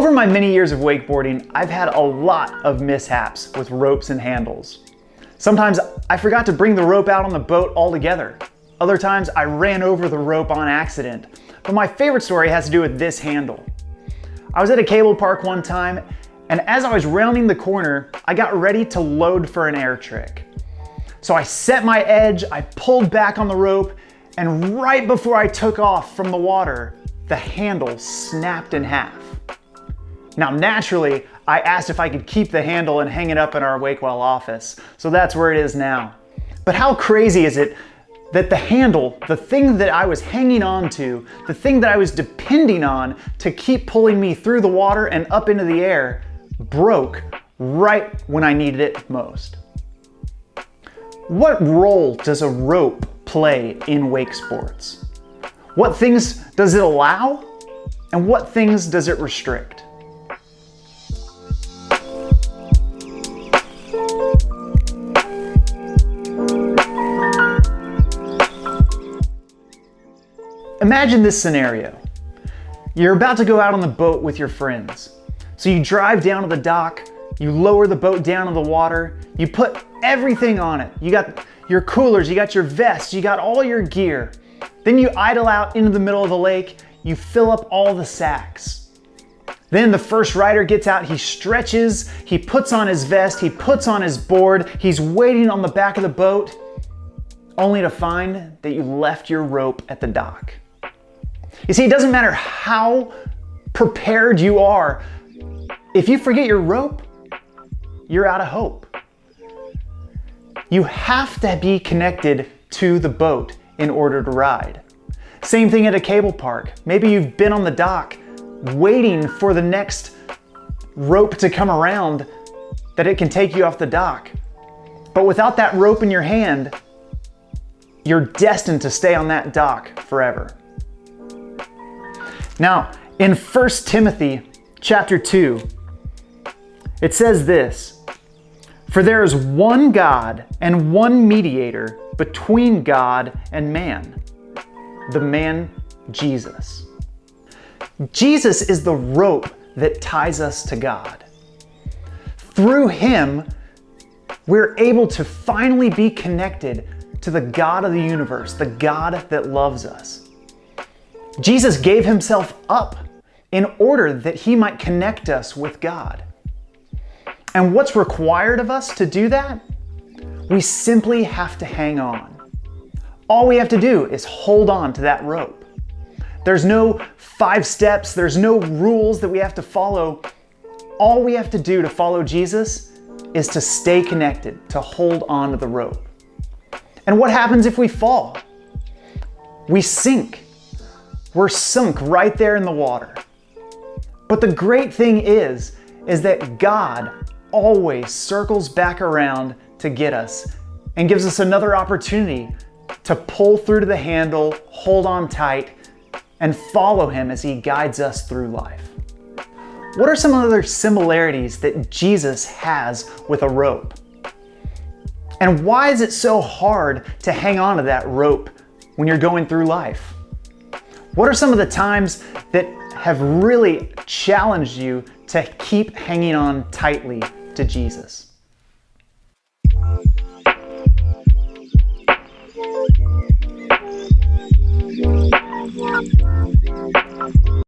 Over my many years of wakeboarding, I've had a lot of mishaps with ropes and handles. Sometimes I forgot to bring the rope out on the boat altogether. Other times I ran over the rope on accident. But my favorite story has to do with this handle. I was at a cable park one time, and as I was rounding the corner, I got ready to load for an air trick. So I set my edge, I pulled back on the rope, and right before I took off from the water, the handle snapped in half. Now naturally, I asked if I could keep the handle and hang it up in our Wakewell office, so that's where it is now. But how crazy is it that the handle, the thing that I was hanging on to, the thing that I was depending on to keep pulling me through the water and up into the air, broke right when I needed it most. What role does a rope play in wake sports? What things does it allow? And what things does it restrict? Imagine this scenario. You're about to go out on the boat with your friends. So you drive down to the dock, you lower the boat down in the water, you put everything on it. You got your coolers, you got your vest, you got all your gear. Then you idle out into the middle of the lake, you fill up all the sacks. Then the first rider gets out, he stretches, he puts on his vest, he puts on his board, he's waiting on the back of the boat, only to find that you left your rope at the dock. You see, it doesn't matter how prepared you are. If you forget your rope, you're out of hope. You have to be connected to the boat in order to ride. Same thing at a cable park. Maybe you've been on the dock waiting for the next rope to come around that it can take you off the dock. But without that rope in your hand, you're destined to stay on that dock forever. Now, in 1 Timothy chapter 2, it says this, "For there is one God and one mediator between God and man, the man Jesus." Jesus is the rope that ties us to God. Through him, we're able to finally be connected to the God of the universe, the God that loves us. Jesus gave himself up in order that he might connect us with God. And what's required of us to do that? We simply have to hang on. All we have to do is hold on to that rope. There's no 5 steps, there's no rules that we have to follow. All we have to do to follow Jesus is to stay connected, to hold on to the rope. And what happens if we fall? We sink. We're sunk right there in the water. But the great thing is that God always circles back around to get us and gives us another opportunity to pull through to the handle, hold on tight, and follow him as he guides us through life. What are some other similarities that Jesus has with a rope? And why is it so hard to hang on to that rope when you're going through life? What are some of the times that have really challenged you to keep hanging on tightly to Jesus?